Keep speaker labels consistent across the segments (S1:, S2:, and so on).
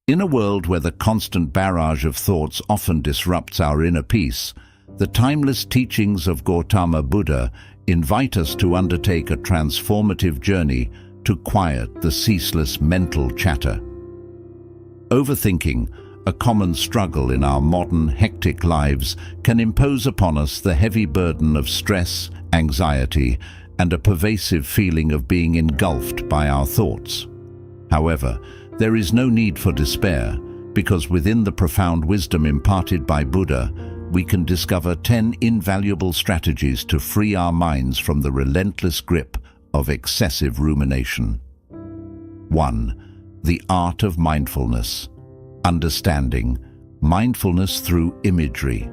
S1: In a world where the constant barrage of thoughts often disrupts our inner peace, the timeless teachings of Gautama Buddha invite us to undertake a transformative journey to quiet the ceaseless mental chatter. Overthinking, a common struggle in our modern, hectic lives, can impose upon us the heavy burden of stress, anxiety, and a pervasive feeling of being engulfed by our thoughts. However, there is no need for despair, because within the profound wisdom imparted by Buddha, we can discover 10 invaluable strategies to free our minds from the relentless grip of excessive rumination. 1. The art of mindfulness. Understanding mindfulness through imagery.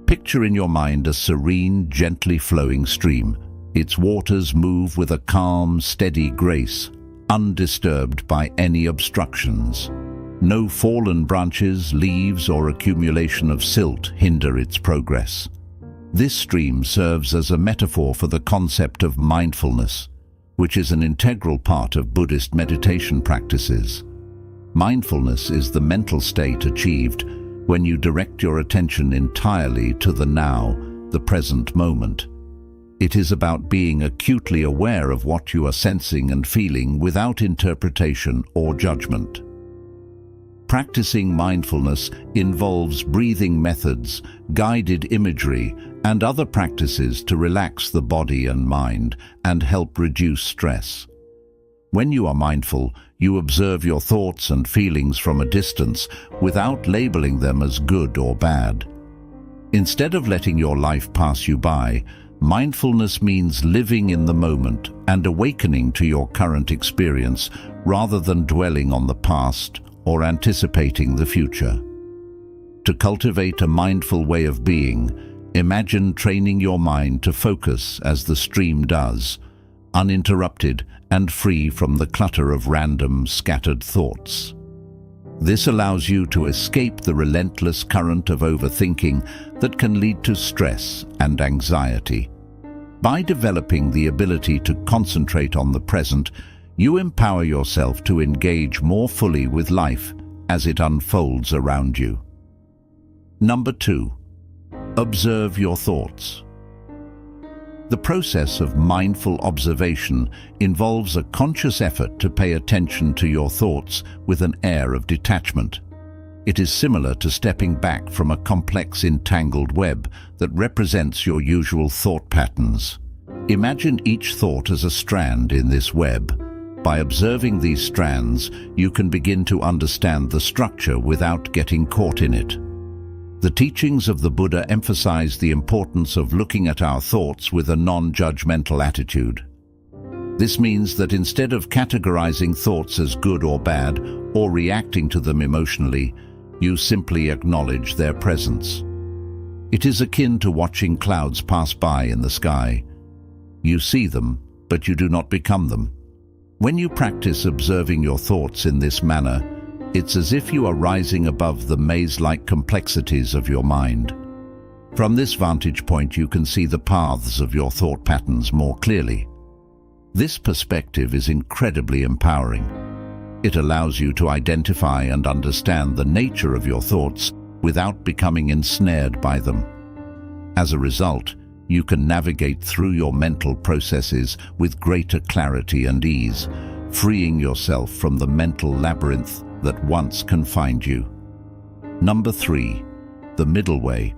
S1: Picture in your mind a serene, gently flowing stream. Its waters move with a calm, steady grace, undisturbed by any obstructions. No fallen branches, leaves, or accumulation of silt hinder its progress. This stream serves as a metaphor for the concept of mindfulness, which is an integral part of Buddhist meditation practices. Mindfulness is the mental state achieved when you direct your attention entirely to the now, the present moment. It is about being acutely aware of what you are sensing and feeling without interpretation or judgment. Practicing mindfulness involves breathing methods, guided imagery, and other practices to relax the body and mind and help reduce stress. When you are mindful, you observe your thoughts and feelings from a distance without labeling them as good or bad. Instead of letting your life pass you by, mindfulness means living in the moment and awakening to your current experience rather than dwelling on the past or anticipating the future. To cultivate a mindful way of being, imagine training your mind to focus as the stream does, uninterrupted and free from the clutter of random, scattered thoughts. This allows you to escape the relentless current of overthinking that can lead to stress and anxiety. By developing the ability to concentrate on the present, you empower yourself to engage more fully with life as it unfolds around you. Number 2. Observe your thoughts. The process of mindful observation involves a conscious effort to pay attention to your thoughts with an air of detachment. It is similar to stepping back from a complex, entangled web that represents your usual thought patterns. Imagine each thought as a strand in this web. By observing these strands, you can begin to understand the structure without getting caught in it. The teachings of the Buddha emphasize the importance of looking at our thoughts with a non-judgmental attitude. This means that instead of categorizing thoughts as good or bad or reacting to them emotionally, you simply acknowledge their presence. It is akin to watching clouds pass by in the sky. You see them, but you do not become them. When you practice observing your thoughts in this manner, it's as if you are rising above the maze-like complexities of your mind. From this vantage point, you can see the paths of your thought patterns more clearly. This perspective is incredibly empowering. It allows you to identify and understand the nature of your thoughts without becoming ensnared by them. As a result, you can navigate through your mental processes with greater clarity and ease, freeing yourself from the mental labyrinth that once confined you. Number 3. The middle way.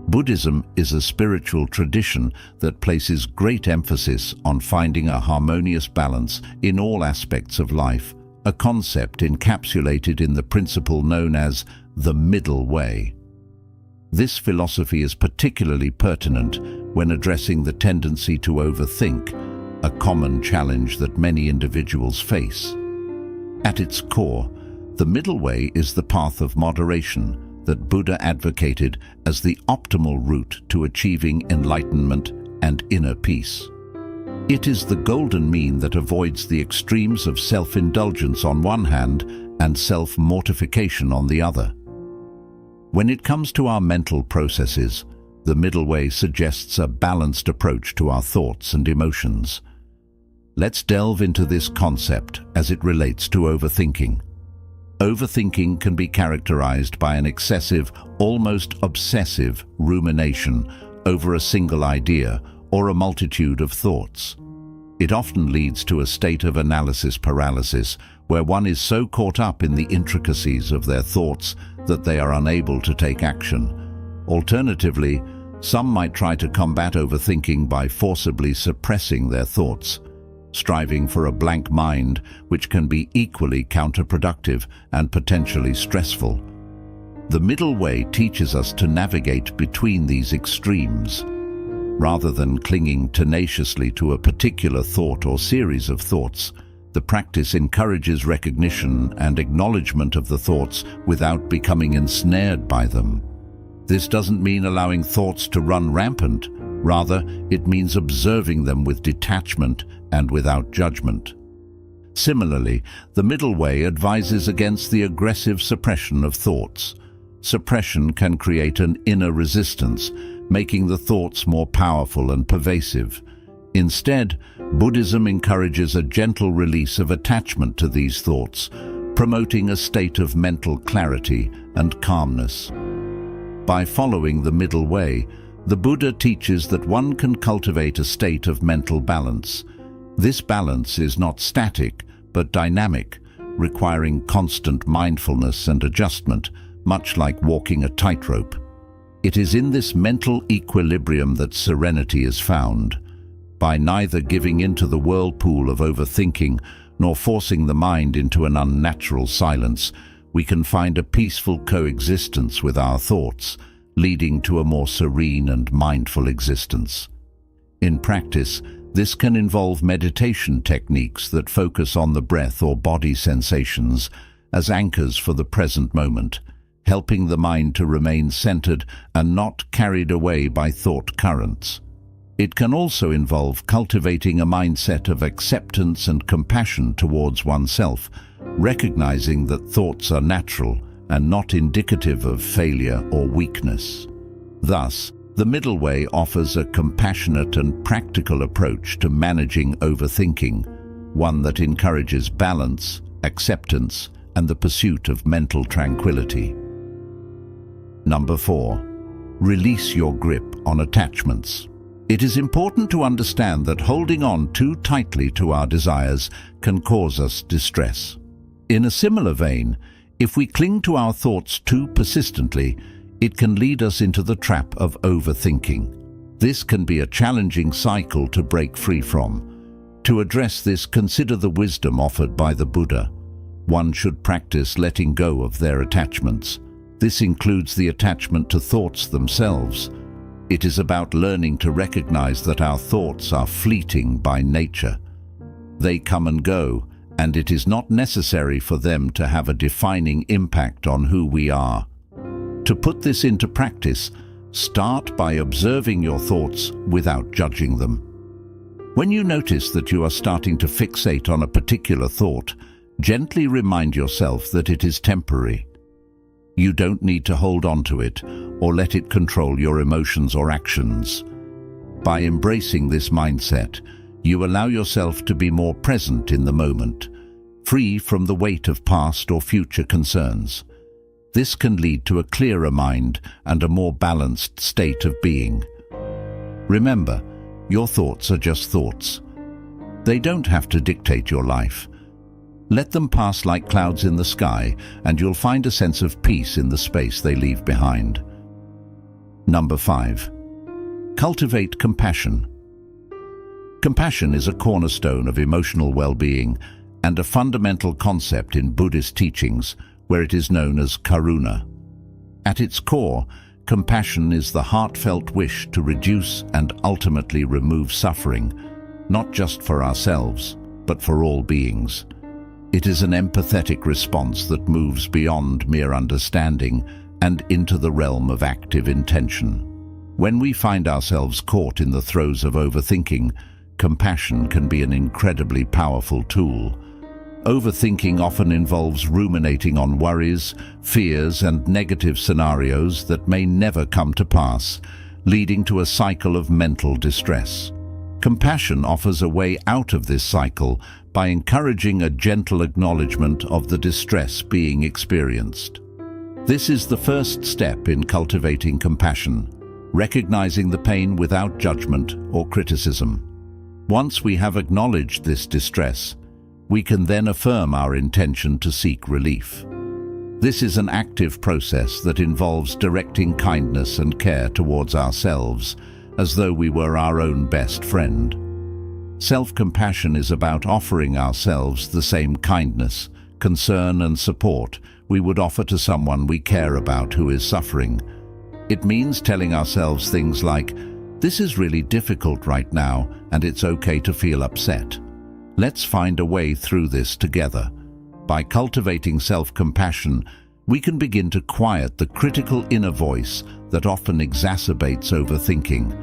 S1: Buddhism is a spiritual tradition that places great emphasis on finding a harmonious balance in all aspects of life, a concept encapsulated in the principle known as the middle way. This philosophy is particularly pertinent when addressing the tendency to overthink, a common challenge that many individuals face. At its core, the middle way is the path of moderation that Buddha advocated as the optimal route to achieving enlightenment and inner peace. It is the golden mean that avoids the extremes of self-indulgence on one hand and self-mortification on the other. When it comes to our mental processes, the middle way suggests a balanced approach to our thoughts and emotions. Let's delve into this concept as it relates to overthinking. Overthinking can be characterized by an excessive, almost obsessive rumination over a single idea or a multitude of thoughts. It often leads to a state of analysis paralysis, where one is so caught up in the intricacies of their thoughts that they are unable to take action. Alternatively, some might try to combat overthinking by forcibly suppressing their thoughts, striving for a blank mind, which can be equally counterproductive and potentially stressful. The middle way teaches us to navigate between these extremes. Rather than clinging tenaciously to a particular thought or series of thoughts, the practice encourages recognition and acknowledgement of the thoughts without becoming ensnared by them. This doesn't mean allowing thoughts to run rampant. Rather, it means observing them with detachment and without judgment. Similarly, the middle way advises against the aggressive suppression of thoughts. Suppression can create an inner resistance, making the thoughts more powerful and pervasive. Instead, Buddhism encourages a gentle release of attachment to these thoughts, promoting a state of mental clarity and calmness. By following the middle way, the Buddha teaches that one can cultivate a state of mental balance. This balance is not static, but dynamic, requiring constant mindfulness and adjustment, much like walking a tightrope. It is in this mental equilibrium that serenity is found. By neither giving into the whirlpool of overthinking nor forcing the mind into an unnatural silence, we can find a peaceful coexistence with our thoughts, leading to a more serene and mindful existence. In practice, this can involve meditation techniques that focus on the breath or body sensations as anchors for the present moment, helping the mind to remain centered and not carried away by thought currents. It can also involve cultivating a mindset of acceptance and compassion towards oneself, recognizing that thoughts are natural and not indicative of failure or weakness. Thus, the middle way offers a compassionate and practical approach to managing overthinking, one that encourages balance, acceptance, and the pursuit of mental tranquility. Number 4. Release your grip on attachments. It is important to understand that holding on too tightly to our desires can cause us distress. In a similar vein, if we cling to our thoughts too persistently, it can lead us into the trap of overthinking. This can be a challenging cycle to break free from. To address this, consider the wisdom offered by the Buddha. One should practice letting go of their attachments. This includes the attachment to thoughts themselves. It is about learning to recognize that our thoughts are fleeting by nature. They come and go, and it is not necessary for them to have a defining impact on who we are. To put this into practice, start by observing your thoughts without judging them. When you notice that you are starting to fixate on a particular thought, gently remind yourself that it is temporary. You don't need to hold on to it or let it control your emotions or actions. By embracing this mindset, you allow yourself to be more present in the moment, free from the weight of past or future concerns. This can lead to a clearer mind and a more balanced state of being. Remember, your thoughts are just thoughts. They don't have to dictate your life. Let them pass like clouds in the sky, and you'll find a sense of peace in the space they leave behind. Number 5. Cultivate compassion. Compassion is a cornerstone of emotional well-being and a fundamental concept in Buddhist teachings, where it is known as karuna. At its core, compassion is the heartfelt wish to reduce and ultimately remove suffering, not just for ourselves, but for all beings. It is an empathetic response that moves beyond mere understanding and into the realm of active intention. When we find ourselves caught in the throes of overthinking, compassion can be an incredibly powerful tool. Overthinking often involves ruminating on worries, fears, and negative scenarios that may never come to pass, leading to a cycle of mental distress. Compassion offers a way out of this cycle by encouraging a gentle acknowledgement of the distress being experienced. This is the first step in cultivating compassion, recognizing the pain without judgment or criticism. Once we have acknowledged this distress, we can then affirm our intention to seek relief. This is an active process that involves directing kindness and care towards ourselves, as though we were our own best friend. Self-compassion is about offering ourselves the same kindness, concern and support we would offer to someone we care about who is suffering. It means telling ourselves things like, "This is really difficult right now, and it's okay to feel upset. Let's find a way through this together." By cultivating self-compassion, we can begin to quiet the critical inner voice that often exacerbates overthinking.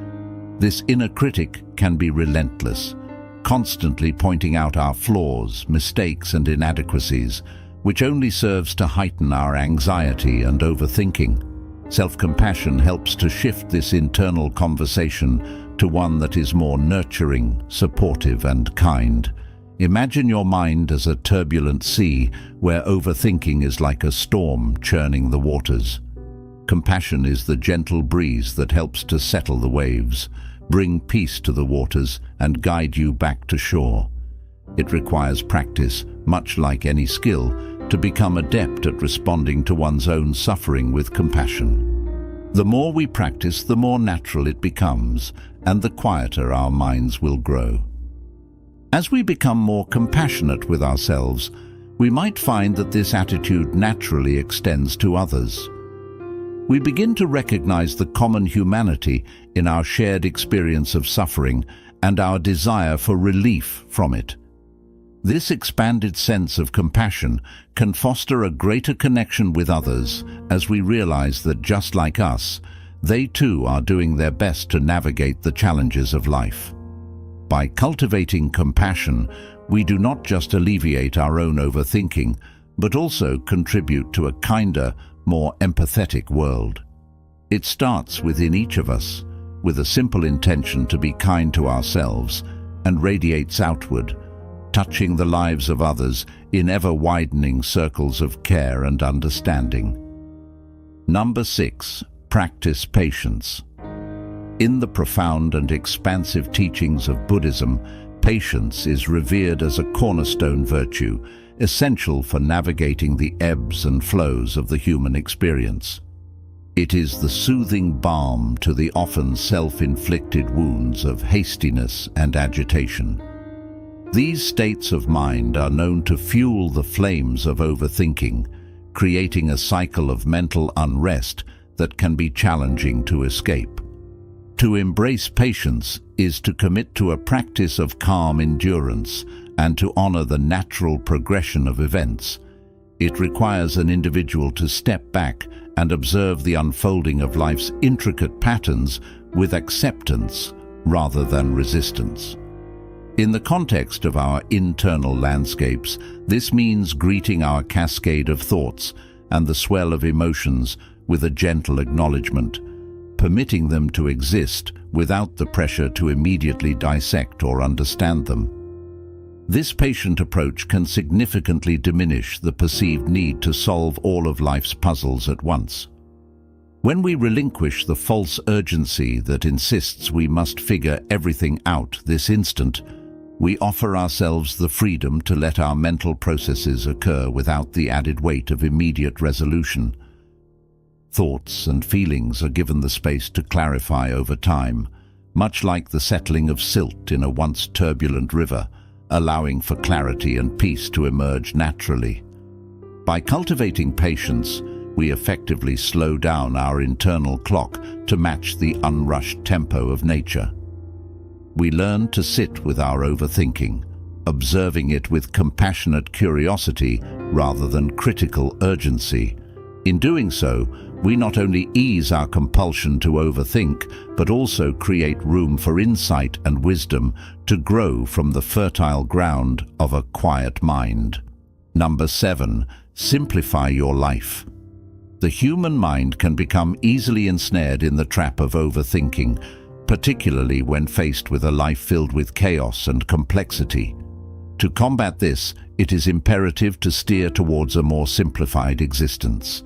S1: This inner critic can be relentless, constantly pointing out our flaws, mistakes and inadequacies, which only serves to heighten our anxiety and overthinking. Self-compassion helps to shift this internal conversation to one that is more nurturing, supportive and kind. Imagine your mind as a turbulent sea where overthinking is like a storm churning the waters. Compassion is the gentle breeze that helps to settle the waves, bring peace to the waters and guide you back to shore. It requires practice, much like any skill, to become adept at responding to one's own suffering with compassion. The more we practice, the more natural it becomes, and the quieter our minds will grow. As we become more compassionate with ourselves, we might find that this attitude naturally extends to others. We begin to recognize the common humanity in our shared experience of suffering and our desire for relief from it. This expanded sense of compassion can foster a greater connection with others as we realize that just like us, they too are doing their best to navigate the challenges of life. By cultivating compassion, we do not just alleviate our own overthinking, but also contribute to a kinder, more empathetic world. It starts within each of us, with a simple intention to be kind to ourselves, and radiates outward, touching the lives of others in ever-widening circles of care and understanding. Number 6. Practice patience. In the profound and expansive teachings of Buddhism, patience is revered as a cornerstone virtue, essential for navigating the ebbs and flows of the human experience. It is the soothing balm to the often self-inflicted wounds of hastiness and agitation. These states of mind are known to fuel the flames of overthinking, creating a cycle of mental unrest that can be challenging to escape. To embrace patience is to commit to a practice of calm endurance and to honor the natural progression of events. It requires an individual to step back and observe the unfolding of life's intricate patterns with acceptance rather than resistance. In the context of our internal landscapes, this means greeting our cascade of thoughts and the swell of emotions with a gentle acknowledgement, permitting them to exist without the pressure to immediately dissect or understand them. This patient approach can significantly diminish the perceived need to solve all of life's puzzles at once. When we relinquish the false urgency that insists we must figure everything out this instant, we offer ourselves the freedom to let our mental processes occur without the added weight of immediate resolution. Thoughts and feelings are given the space to clarify over time, much like the settling of silt in a once turbulent river, allowing for clarity and peace to emerge naturally. By cultivating patience, we effectively slow down our internal clock to match the unrushed tempo of nature. We learn to sit with our overthinking, observing it with compassionate curiosity rather than critical urgency. In doing so, we not only ease our compulsion to overthink, but also create room for insight and wisdom to grow from the fertile ground of a quiet mind. Number 7. Simplify your life. The human mind can become easily ensnared in the trap of overthinking, particularly when faced with a life filled with chaos and complexity. To combat this, it is imperative to steer towards a more simplified existence.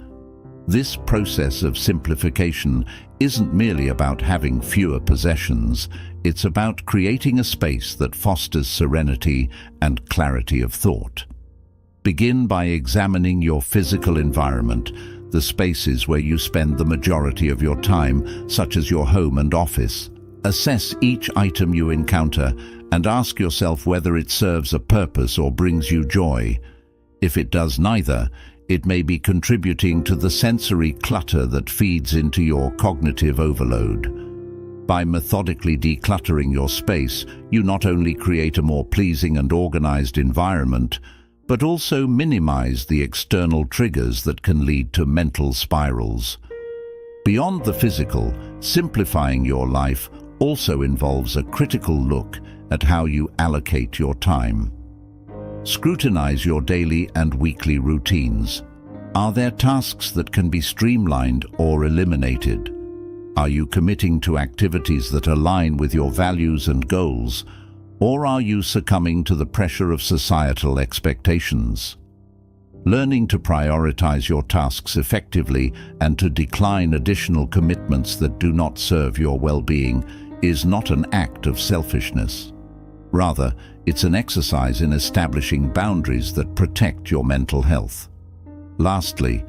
S1: This process of simplification isn't merely about having fewer possessions, it's about creating a space that fosters serenity and clarity of thought. Begin by examining your physical environment, the spaces where you spend the majority of your time, such as your home and office. Assess each item you encounter and ask yourself whether it serves a purpose or brings you joy. If it does neither, it may be contributing to the sensory clutter that feeds into your cognitive overload. By methodically decluttering your space, you not only create a more pleasing and organized environment, but also minimize the external triggers that can lead to mental spirals. Beyond the physical, simplifying your life also involves a critical look at how you allocate your time. Scrutinize your daily and weekly routines. Are there tasks that can be streamlined or eliminated? Are you committing to activities that align with your values and goals, or are you succumbing to the pressure of societal expectations? Learning to prioritize your tasks effectively and to decline additional commitments that do not serve your well-being is not an act of selfishness. Rather, it's an exercise in establishing boundaries that protect your mental health. Lastly,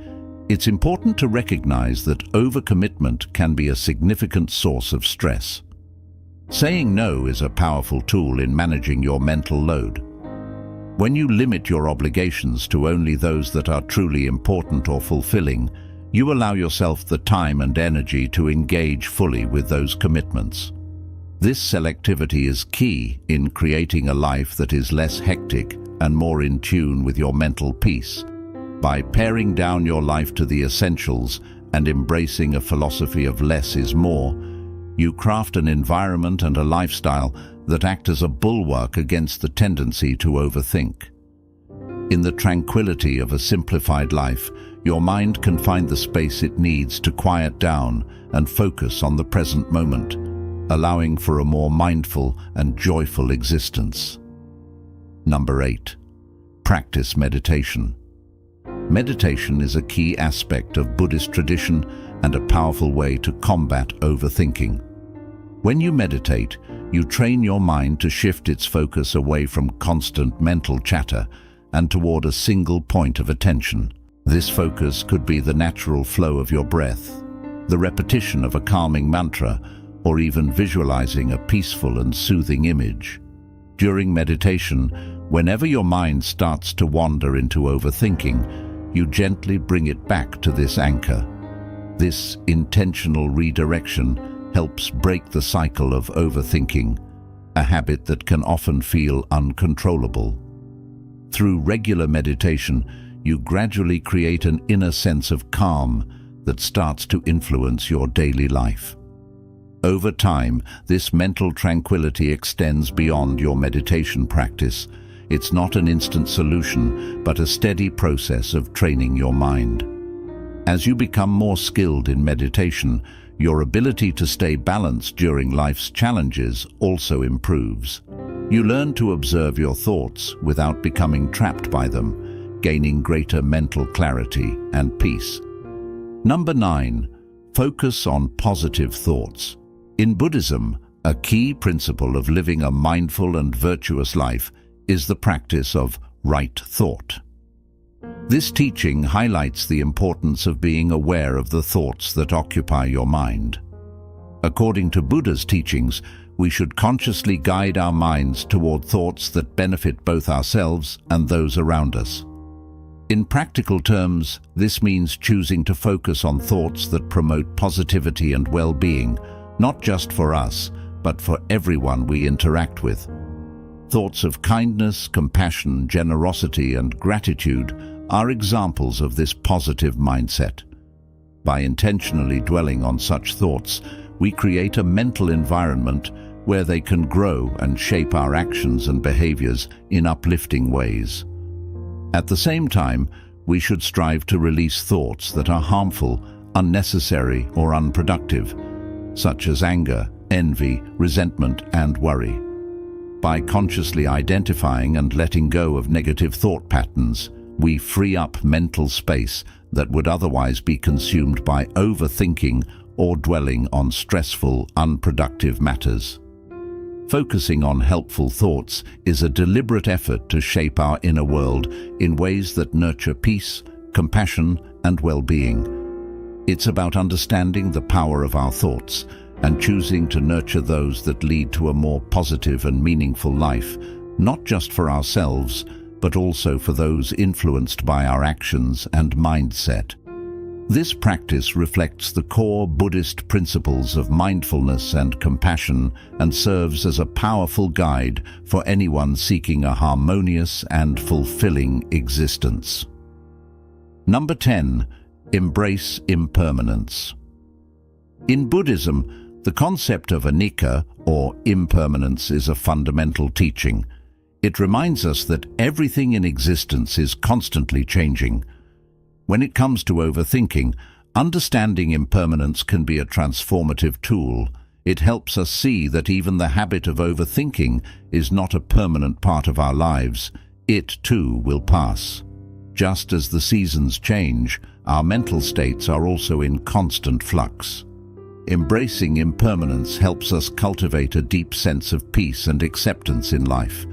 S1: it's important to recognize that overcommitment can be a significant source of stress. Saying no is a powerful tool in managing your mental load. When you limit your obligations to only those that are truly important or fulfilling, you allow yourself the time and energy to engage fully with those commitments. This selectivity is key in creating a life that is less hectic and more in tune with your mental peace. By paring down your life to the essentials and embracing a philosophy of less is more, you craft an environment and a lifestyle that act as a bulwark against the tendency to overthink. In the tranquility of a simplified life, your mind can find the space it needs to quiet down and focus on the present moment, allowing for a more mindful and joyful existence. Number 8. Practice meditation. Meditation is a key aspect of Buddhist tradition and a powerful way to combat overthinking. When you meditate, you train your mind to shift its focus away from constant mental chatter and toward a single point of attention. This focus could be the natural flow of your breath, the repetition of a calming mantra, or even visualizing a peaceful and soothing image. During meditation, whenever your mind starts to wander into overthinking, you gently bring it back to this anchor. This intentional redirection helps break the cycle of overthinking, a habit that can often feel uncontrollable. Through regular meditation, you gradually create an inner sense of calm that starts to influence your daily life. Over time, this mental tranquility extends beyond your meditation practice. It's not an instant solution, but a steady process of training your mind. As you become more skilled in meditation, your ability to stay balanced during life's challenges also improves. You learn to observe your thoughts without becoming trapped by them, gaining greater mental clarity and peace. Number 9. Focus on positive thoughts. In Buddhism, a key principle of living a mindful and virtuous life is the practice of right thought. This teaching highlights the importance of being aware of the thoughts that occupy your mind. According to Buddha's teachings, we should consciously guide our minds toward thoughts that benefit both ourselves and those around us. In practical terms, this means choosing to focus on thoughts that promote positivity and well-being, not just for us, but for everyone we interact with. Thoughts of kindness, compassion, generosity, and gratitude are examples of this positive mindset. By intentionally dwelling on such thoughts, we create a mental environment where they can grow and shape our actions and behaviors in uplifting ways. At the same time, we should strive to release thoughts that are harmful, unnecessary, or unproductive, such as anger, envy, resentment, and worry. by consciously identifying and letting go of negative thought patterns, we free up mental space that would otherwise be consumed by overthinking or dwelling on stressful, unproductive matters. Focusing on helpful thoughts is a deliberate effort to shape our inner world in ways that nurture peace, compassion, and well-being. It's about understanding the power of our thoughts and choosing to nurture those that lead to a more positive and meaningful life, not just for ourselves, but also for those influenced by our actions and mindset. This practice reflects the core Buddhist principles of mindfulness and compassion and serves as a powerful guide for anyone seeking a harmonious and fulfilling existence. Number 10. Embrace impermanence. In Buddhism, the concept of anicca, or impermanence, is a fundamental teaching. It reminds us that everything in existence is constantly changing. When it comes to overthinking, understanding impermanence can be a transformative tool. It helps us see that even the habit of overthinking is not a permanent part of our lives. It, too, will pass. Just as the seasons change, our mental states are also in constant flux. Embracing impermanence helps us cultivate a deep sense of peace and acceptance in life.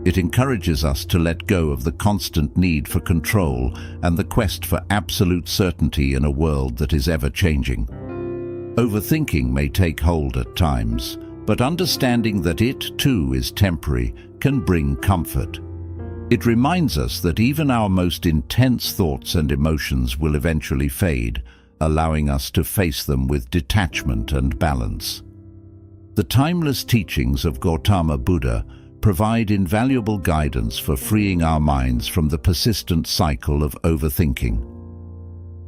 S1: It encourages us to let go of the constant need for control and the quest for absolute certainty in a world that is ever-changing. Overthinking may take hold at times, but understanding that it, too, is temporary can bring comfort. It reminds us that even our most intense thoughts and emotions will eventually fade, allowing us to face them with detachment and balance. The timeless teachings of Gautama Buddha provide invaluable guidance for freeing our minds from the persistent cycle of overthinking.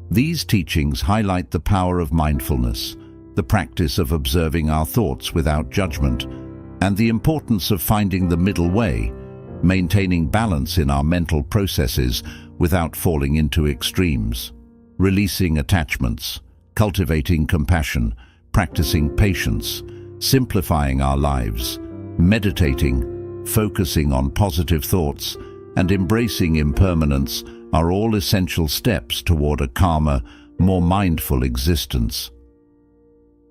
S1: These teachings highlight the power of mindfulness, the practice of observing our thoughts without judgment, and the importance of finding the middle way, maintaining balance in our mental processes without falling into extremes. Releasing attachments, cultivating compassion, practicing patience, simplifying our lives, meditating, focusing on positive thoughts, and embracing impermanence are all essential steps toward a calmer, more mindful existence.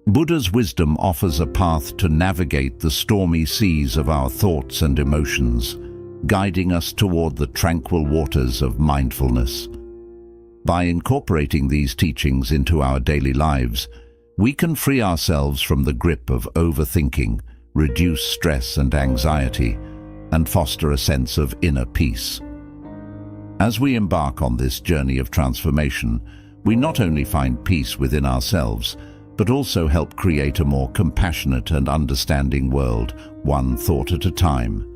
S1: Buddha's wisdom offers a path to navigate the stormy seas of our thoughts and emotions, guiding us toward the tranquil waters of mindfulness. By incorporating these teachings into our daily lives, we can free ourselves from the grip of overthinking, reduce stress and anxiety, and foster a sense of inner peace. As we embark on this journey of transformation, we not only find peace within ourselves, but also help create a more compassionate and understanding world, one thought at a time.